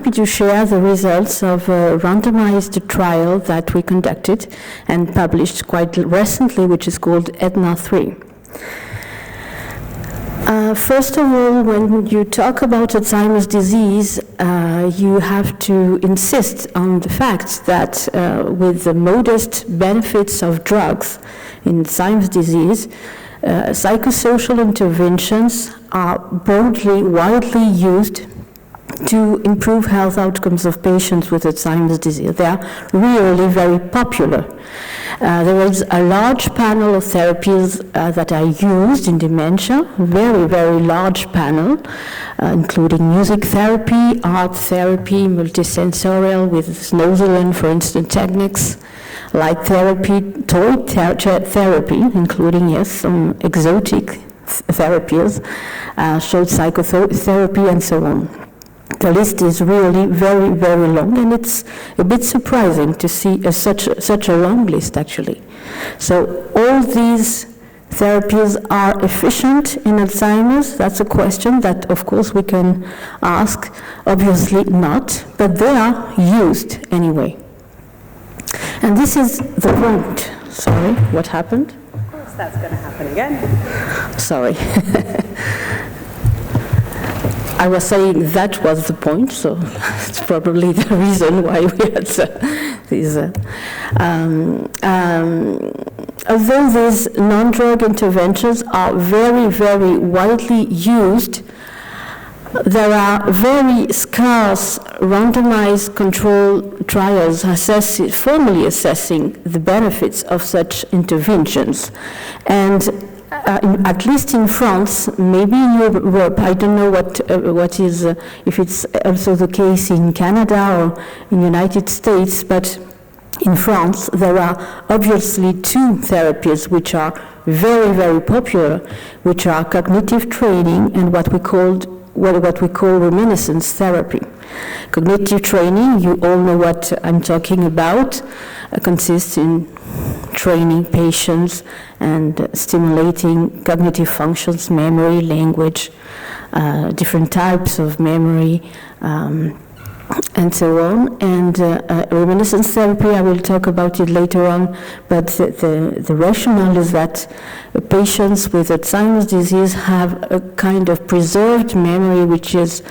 happy to share the results of a randomized trial that we conducted and published quite recently, which is called EDNA-3. First of all, when you talk about Alzheimer's disease, you have to insist on the fact that with the modest benefits of drugs in Alzheimer's disease, psychosocial interventions are broadly, widely used to improve health outcomes of patients with Alzheimer's disease. They are really very popular. There is a large panel of therapies that are used in dementia, very, very large panel, including music therapy, art therapy, multisensorial with Snowzellen, for instance, techniques, light therapy, toy therapy, including, yes, some exotic therapies, showed psychotherapy, and so on. The list is really very, very long, and it's a bit surprising to see such a long list, actually. So all these therapies are efficient in Alzheimer's. That's a question that, of course, we can ask. Obviously not, but they are used anyway. And this is the point. Sorry, what happened? Of course, that's going to happen again. Sorry. I was saying that was the point, so it's probably the reason why we had these. Although these non-drug interventions are very, very widely used, there are very scarce randomized control trials formally assessing the benefits of such interventions. And at least in France, maybe in Europe, I don't know what is, if it's also the case in Canada or in the United States, but in France there are obviously two therapies which are very, very popular, which are cognitive training and what we call reminiscence therapy. Cognitive training, you all know what I'm talking about, consists in training patients and stimulating cognitive functions, memory, language, different types of memory, and so on. And reminiscence therapy, I will talk about it later on, but the rationale is that patients with Alzheimer's disease have a kind of preserved memory, which is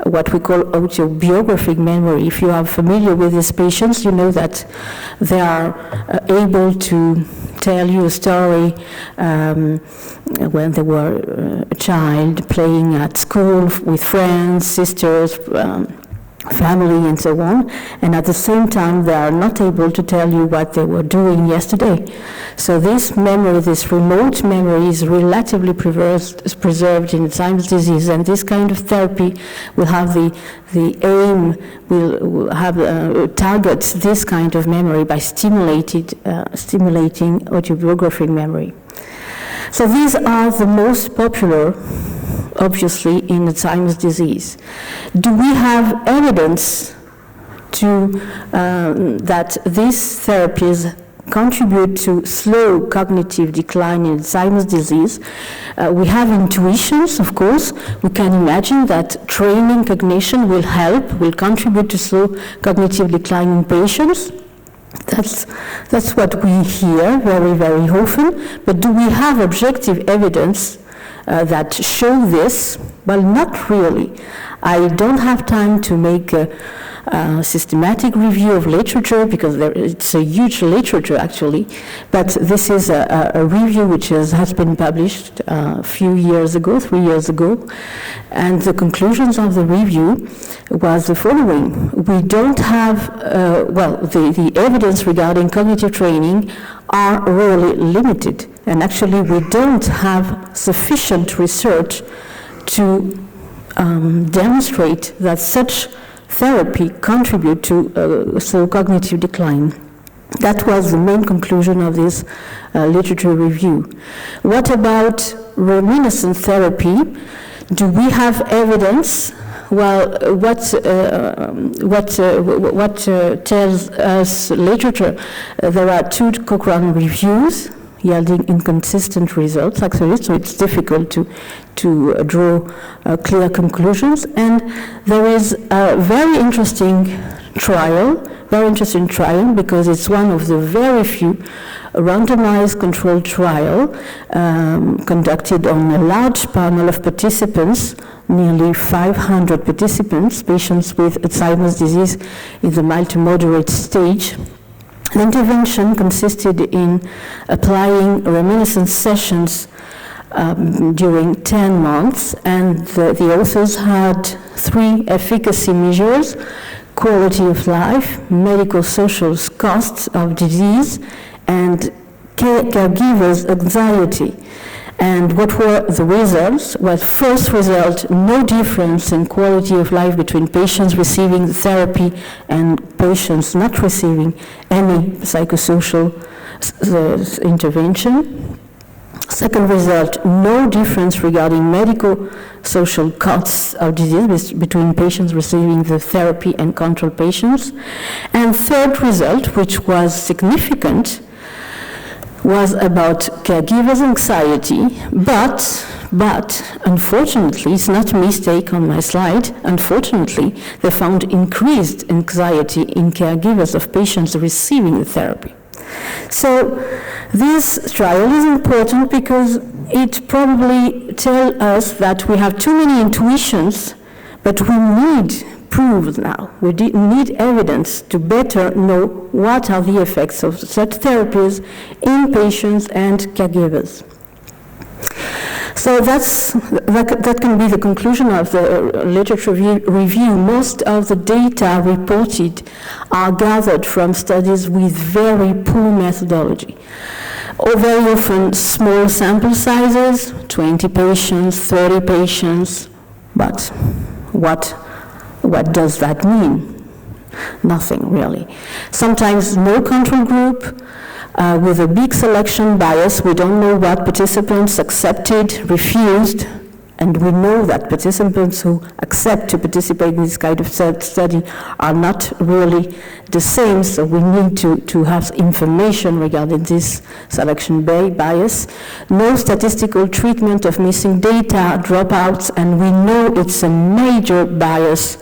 what we call autobiographic memory. If you are familiar with these patients, you know that they are able to tell you a story when they were a child, playing at school with friends, sisters, family, and so on, and at the same time they are not able to tell you what they were doing yesterday. So this memory, this remote memory, is relatively preserved in Alzheimer's disease, and this kind of therapy will have the aim, will have target this kind of memory by stimulating autobiographic memory. So these are the most popular, obviously, in Alzheimer's disease. Do we have evidence to that these therapies contribute to slow cognitive decline in Alzheimer's disease? We have intuitions, of course. We can imagine that training cognition will contribute to slow cognitive decline in patients. That's what we hear very, very often. But do we have objective evidence that show this? Well, not really. I don't have time to make a systematic review of literature because it's a huge literature actually, but this is a review which has been published a few years ago, 3 years ago, and the conclusions of the review was the following. We don't have, the evidence regarding cognitive training are really limited, and actually we don't have sufficient research to demonstrate that such therapy contribute to slow cognitive decline. That was the main conclusion of this literature review. What about reminiscence therapy? Do we have evidence? Well, what tells us literature? There are two Cochrane reviews yielding inconsistent results, actually, so it's difficult to draw clear conclusions. And there is a very interesting trial because it's one of the very few randomized controlled trial conducted on a large panel of participants, nearly 500 participants, patients with Alzheimer's disease in the mild to moderate stage. The intervention consisted in applying reminiscence sessions during 10 months, and the authors had 3 efficacy measures: quality of life, medical social costs of disease, and caregivers' anxiety. And what were the results? Well, first result, no difference in quality of life between patients receiving the therapy and patients not receiving any psychosocial intervention. Second result, no difference regarding medical social costs of disease between patients receiving the therapy and control patients. And third result, which was significant, was about caregivers' anxiety, but unfortunately, it's not a mistake on my slide, unfortunately, they found increased anxiety in caregivers of patients receiving the therapy. So this trial is important because it probably tells us that we have too many intuitions, but we need proof now. We need evidence to better know what are the effects of such therapies in patients and caregivers. So that can be the conclusion of the literature review. Most of the data reported are gathered from studies with very poor methodology, or very often small sample sizes, 20 patients, 30 patients, but what does that mean? Nothing, really. Sometimes no control group, with a big selection bias. We don't know what participants accepted, refused, and we know that participants who accept to participate in this kind of study are not really the same, so we need to have information regarding this selection bias. No statistical treatment of missing data, dropouts, and we know it's a major bias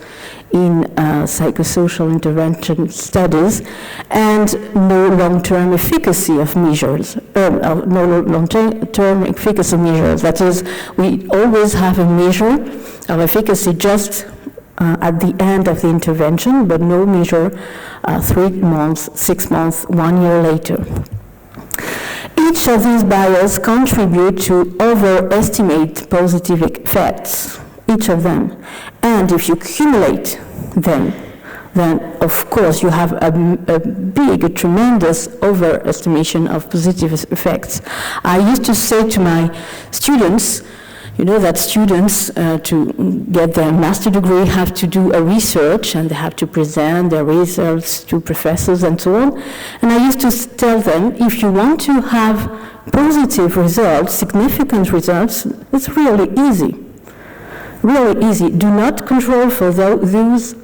in psychosocial intervention studies, and no long-term efficacy of measures, no long-term efficacy measures. That is, we always have a measure of efficacy just at the end of the intervention, but no measure 3 months, 6 months, 1 year later. Each of these biases contribute to overestimate positive effects, each of them. And if you accumulate them, then of course you have a tremendous overestimation of positive effects. I used to say to my students, you know that students to get their master degree have to do a research and they have to present their results to professors and so on. And I used to tell them, if you want to have positive results, significant results, it's really easy. Really easy. Do not control for those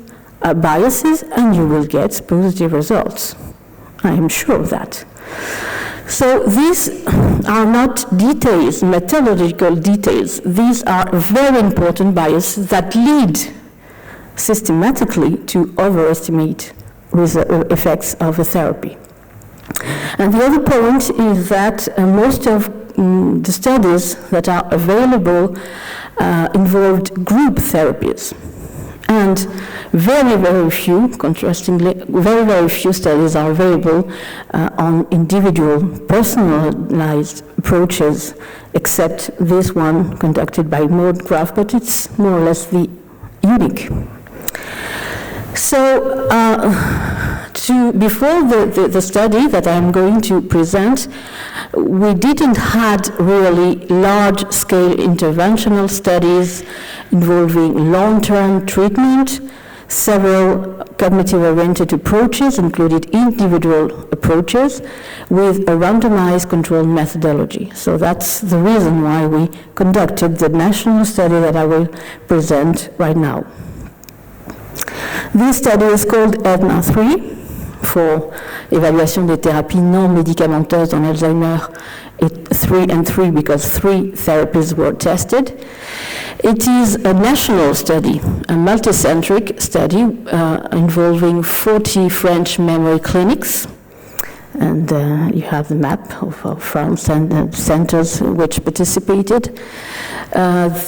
biases and you will get positive results. I am sure of that. So these are not details, methodological details. These are very important biases that lead systematically to overestimate effects of a therapy. And the other point is that most of the studies that are available involved group therapies. And very, very few, contrastingly, very, very few studies are available on individual, personalized approaches, except this one conducted by Maud Graf, but it's more or less the unique. So, before the study that I'm going to present, we didn't had really large-scale interventional studies involving long-term treatment. Several cognitive-oriented approaches included individual approaches with a randomized controlled methodology. So that's the reason why we conducted the national study that I will present right now. This study is called EDNA 3. for évaluation des thérapies non médicamenteuses dans Alzheimer, 3 and 3 because 3 therapies were tested. It is a national study, a multicentric study involving 40 French memory clinics. And you have the map of France and the centers which participated.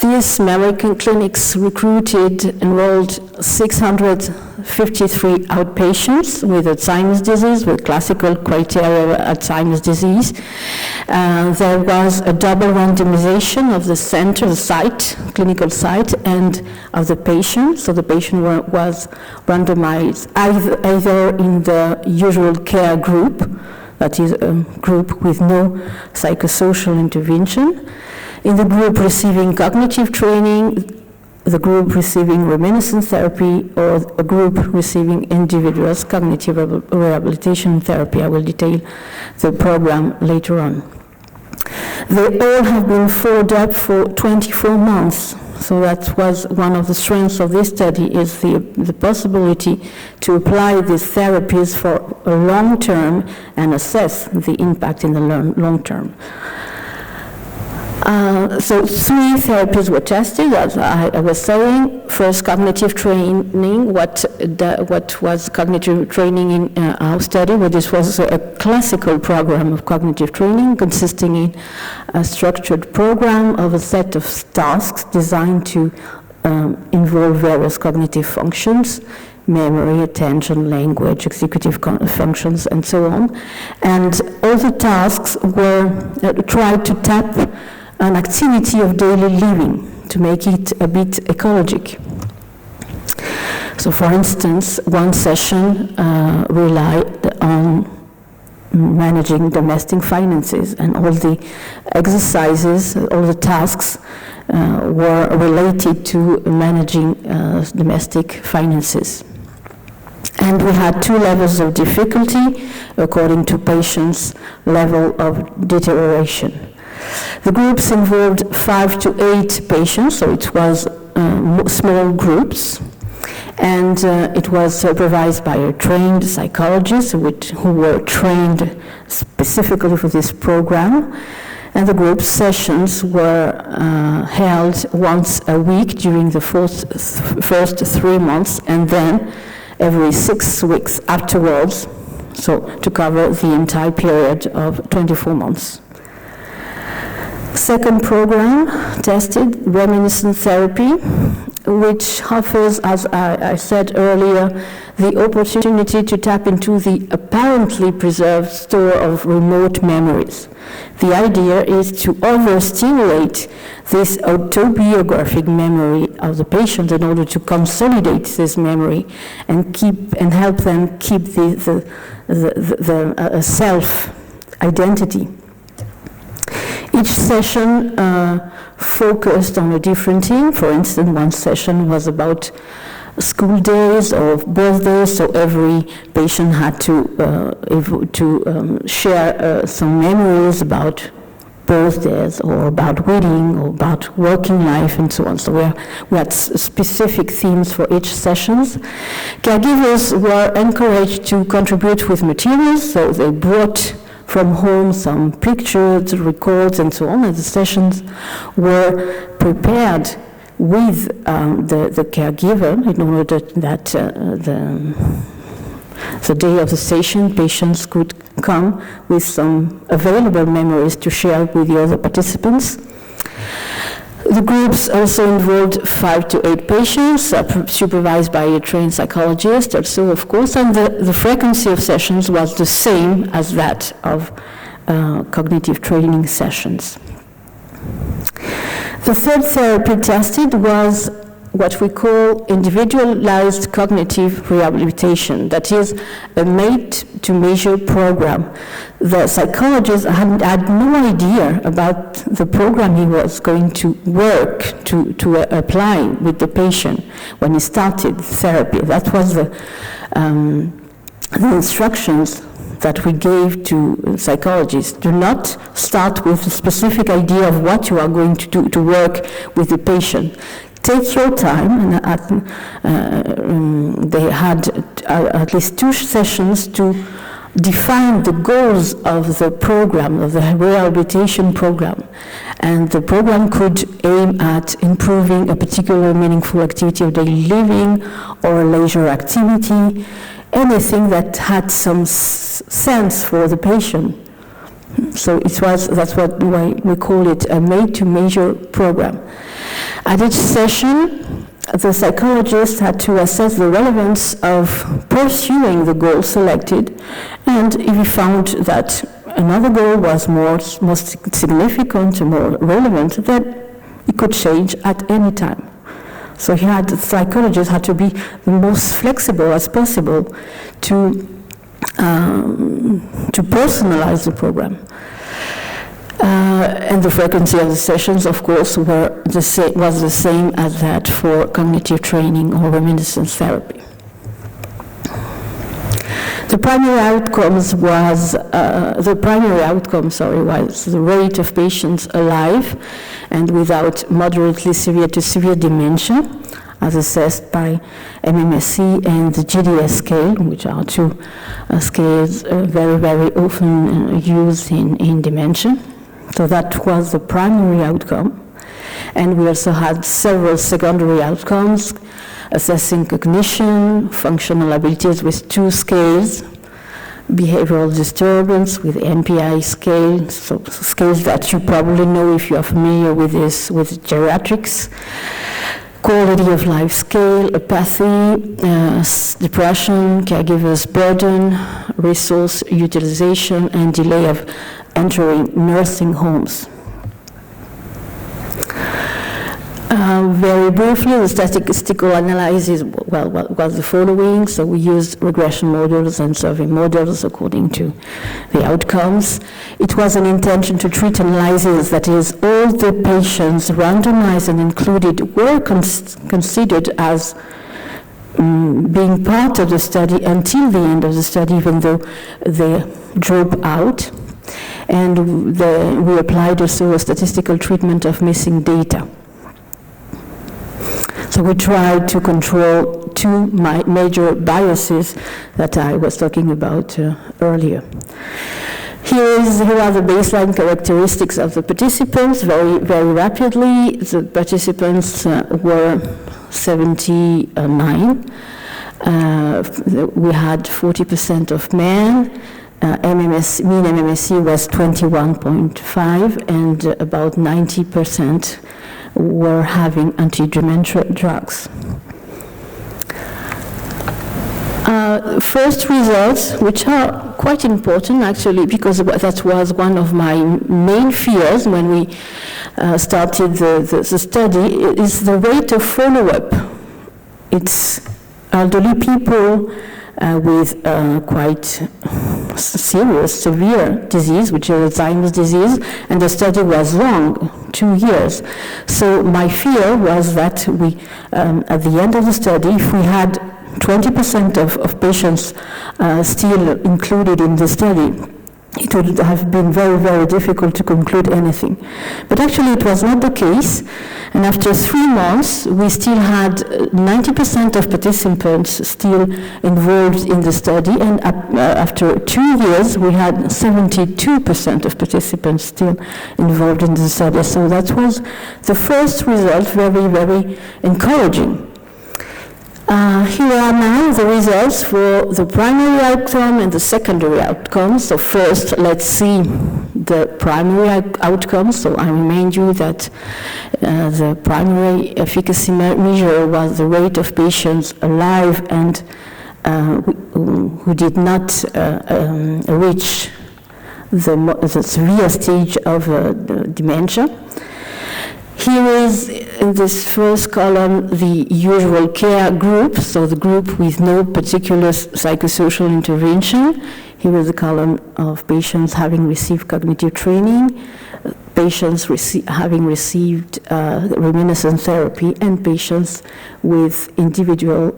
These memory clinics enrolled 653 outpatients with Alzheimer's disease, with classical criteria of Alzheimer's disease. There was a double randomization of the center, the site, clinical site, and of the patient. So the patient was randomized either in the usual care group, that is a group with no psychosocial intervention, in the group receiving cognitive training, the group receiving reminiscence therapy, or a group receiving individualized cognitive rehabilitation therapy. I will detail the program later on. They all have been followed up for 24 months. So that was one of the strengths of this study, is the possibility to apply these therapies for a long term and assess the impact in the long term. So 3 therapies were tested, as I was saying. First, cognitive training. What was cognitive training in our study? Well, this was a classical program of cognitive training consisting in a structured program of a set of tasks designed to involve various cognitive functions, memory, attention, language, executive functions, and so on. And all the tasks were tried to tap an activity of daily living to make it a bit ecologic. So, for instance, one session relied on managing domestic finances, and all the exercises, all the tasks were related to managing domestic finances. And we had 2 levels of difficulty according to patients' level of deterioration. The groups involved 5 to 8 patients, so it was small groups, and it was supervised by a trained psychologist who were trained specifically for this program. And the group sessions were held once a week during the first 3 months, and then every 6 weeks afterwards, so to cover the entire period of 24 months. Second program tested reminiscence therapy, which offers, as I said earlier, the opportunity to tap into the apparently preserved store of remote memories. The idea is to overstimulate this autobiographic memory of the patient in order to consolidate this memory and help them keep the self-identity. Each session focused on a different thing. For instance, one session was about school days or birthdays, so every patient had to share some memories about birthdays or about wedding or about working life and so on. So we had specific themes for each sessions. Caregivers were encouraged to contribute with materials, so they brought from home some pictures, records, and so on, and the sessions were prepared with the caregiver in order that the day of the session, patients could come with some available memories to share with the other participants. The groups also involved 5 to 8 patients, supervised by a trained psychologist also, of course, and the frequency of sessions was the same as that of cognitive training sessions. The third therapy tested was what we call individualized cognitive rehabilitation. That is a made-to-measure program. The psychologist had no idea about the program he was going to work to apply with the patient when he started therapy. That was the instructions that we gave to psychologists. Do not start with a specific idea of what you are going to do to work with the patient. take your time, and they had at least 2 sessions to define the goals of the program, of the rehabilitation program. And the program could aim at improving a particular meaningful activity of daily living or leisure activity, anything that had some sense for the patient. So that's why we call it a made-to-measure program. At each session, the psychologist had to assess the relevance of pursuing the goal selected, and if he found that another goal was more significant, more relevant, then it could change at any time. So the psychologist had to be the most flexible as possible to personalize the program. And the frequency of the sessions, of course, was the same as that for cognitive training or reminiscence therapy. The primary outcome was the rate of patients alive and without moderately severe to severe dementia, as assessed by MMSE and the GDS scale, which are 2 scales very, very often used in dementia. So that was the primary outcome. And we also had several secondary outcomes, assessing cognition, functional abilities with 2 scales, behavioral disturbance with NPIS scale, so scales that you probably know if you are familiar with this, with geriatrics, quality of life scale, apathy, depression, caregivers burden, resource utilization, and delay of entering nursing homes. Very briefly, the statistical analysis was the following. So we used regression models and survey models according to the outcomes. It was an intention to treat analysis, that is, all the patients randomized and included were considered as being part of the study until the end of the study, even though they drop out. And we applied also a statistical treatment of missing data. So we tried to control 2 major biases that I was talking about earlier. Here are the baseline characteristics of the participants, very, very rapidly. The participants were 79. We had 40% of men. Mean MMSE was 21.5, and about 90% were having anti-dementia drugs. First results, which are quite important actually, because that was one of my main fears when we started the study, is the rate of follow-up. It's elderly people with quite serious, severe disease, which is Alzheimer's disease, and the study was long, 2 years. So my fear was that we, at the end of the study, if we had 20% of patients still included in the study, it would have been very, very difficult to conclude anything. But actually it was not the case, and after 3 months we still had 90% of participants still involved in the study, and after 2 years we had 72% of participants still involved in the study. So that was the first result, very, very encouraging. Here are now the results for the primary outcome and the secondary outcome. So first, let's see the primary outcome. So I remind you that the primary efficacy measure was the rate of patients alive and who did not reach the severe stage of dementia. Here is, in this first column, the usual care group, so the group with no particular psychosocial intervention. Here is the column of patients having received cognitive training, patients having received reminiscence therapy, and patients with individual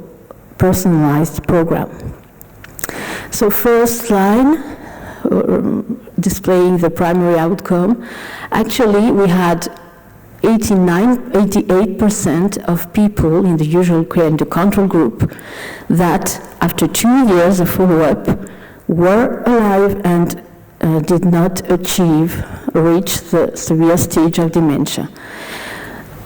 personalized program. So first line, displaying the primary outcome. Actually, we had 88% of people in the usual care and the control group that after 2 years of follow-up were alive and did not reach the severe stage of dementia.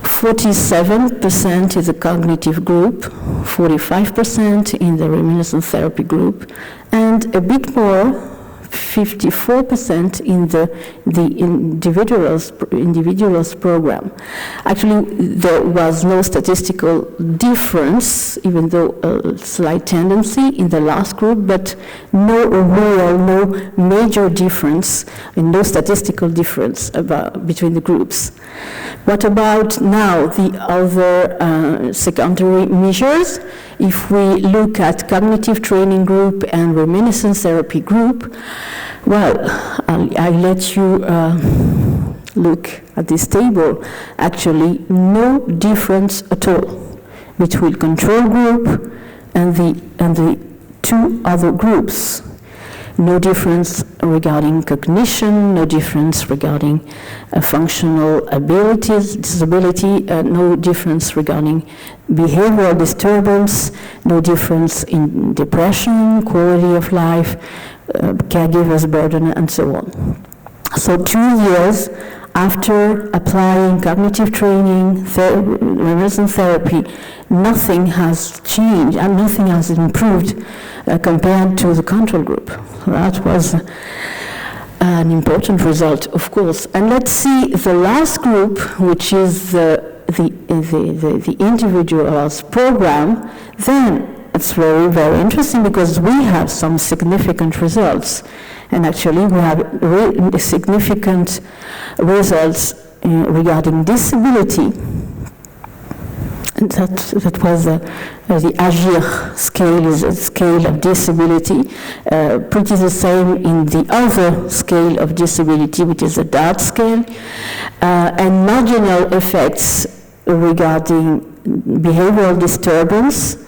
47% is the cognitive group, 45% in the reminiscence therapy group, and a bit more, 54% in the individualist program. Actually, there was no statistical difference, even though a slight tendency in the last group, but no major difference, and no statistical difference between the groups. What about now the other secondary measures? If we look at cognitive training group and reminiscence therapy group, well, I'll let you look at this table. Actually, no difference at all between control group and the two other groups. No difference regarding cognition, no difference regarding functional abilities, disability, no difference regarding behavioral disturbance, no difference in depression, quality of life, caregiver's burden, and so on. So 2 years after applying cognitive training, reminiscence therapy, nothing has changed and nothing has improved compared to the control group. That was an important result, of course. And let's see the last group, which is the individual's program. Then it's very, very interesting because we have some significant results. And actually, we have significant results regarding disability. And that was the AGIR scale, is a scale of disability, pretty the same in the other scale of disability, which is the DART scale, and marginal effects regarding behavioral disturbance,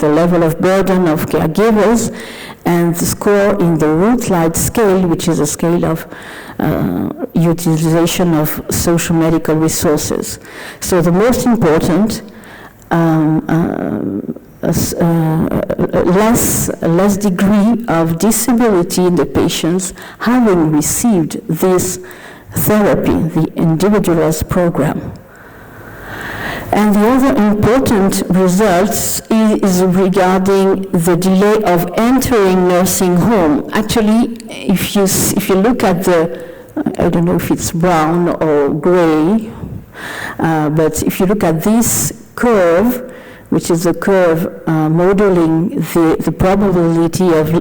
the level of burden of caregivers, and the score in the root light scale, which is a scale of utilization of social medical resources. So the most important, less degree of disability in the patients having received this therapy, the individualist program. And the other important results is regarding the delay of entering nursing home. Actually, if you look at I don't know if it's brown or gray, but if you look at this curve, which is a curve modeling the probability of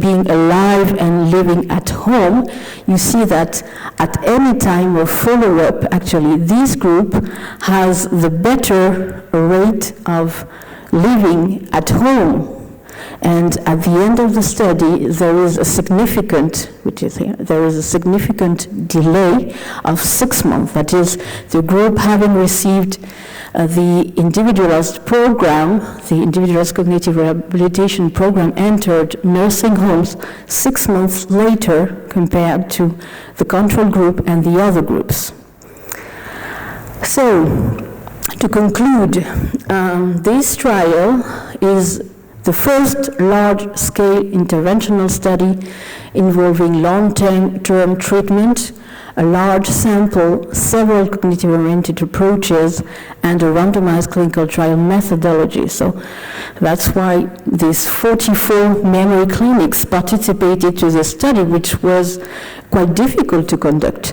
being alive and living at home, you see that at any time of follow-up, actually, this group has the better rate of living at home. And at the end of the study, there is a significant delay of 6 months. That is, the group having received the individualist program, the individualist cognitive rehabilitation program, entered nursing homes 6 months later compared to the control group and the other groups. So, to conclude, this trial is the first large-scale interventional study involving long-term treatment, a large sample, several cognitive-oriented approaches, and a randomized clinical trial methodology. So that's why these 44 memory clinics participated to the study, which was quite difficult to conduct.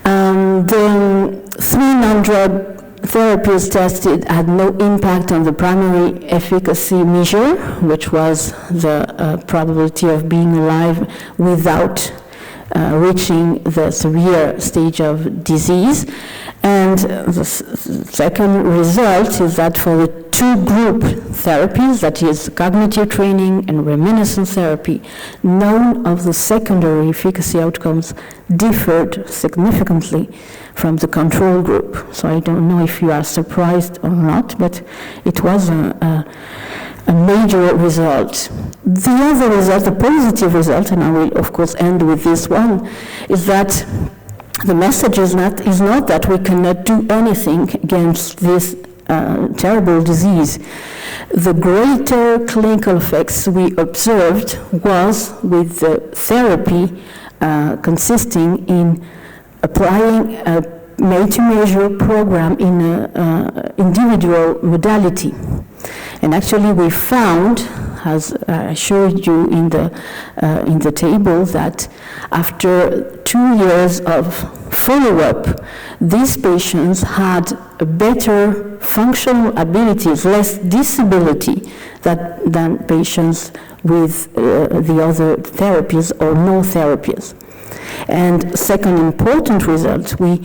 The 3 non-drug therapies tested had no impact on the primary efficacy measure, which was the probability of being alive without reaching the severe stage of disease. And the second result is that for the 2 group therapies, that is cognitive training and reminiscence therapy, none of the secondary efficacy outcomes differed significantly from the control group. So I don't know if you are surprised or not, but it was a major result. The other result, the positive result, and I will of course end with this one, is that the message is not that we cannot do anything against this terrible disease. The greater clinical effects we observed was with the therapy consisting in applying a made-to-measure program in an individual modality. And actually we found, as I showed you in the table, that after 2 years of follow-up, these patients had a better functional abilities, less disability than patients with the other therapies or no therapies. And second important result, we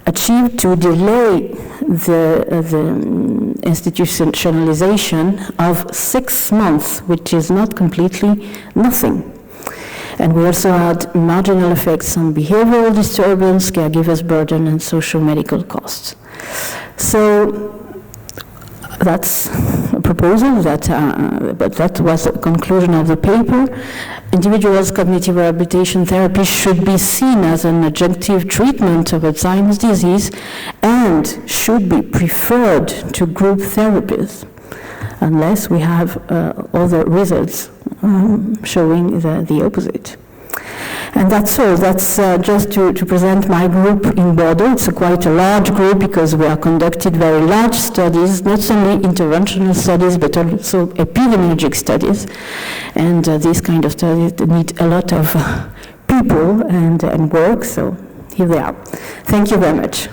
achieved to delay the institutionalization of 6 months, which is not completely nothing. And we also had marginal effects on behavioral disturbance, caregivers burden, and social medical costs. So that's a proposal, but that was the conclusion of the paper. Individuals' cognitive rehabilitation therapy should be seen as an adjunctive treatment of Alzheimer's disease and should be preferred to group therapies, unless we have other results showing the opposite. And that's all. That's just to present my group in Bordeaux. It's quite a large group because we are conducted very large studies, not only interventional studies, but also epidemiologic studies. And these kind of studies need a lot of people and work, so here they are. Thank you very much.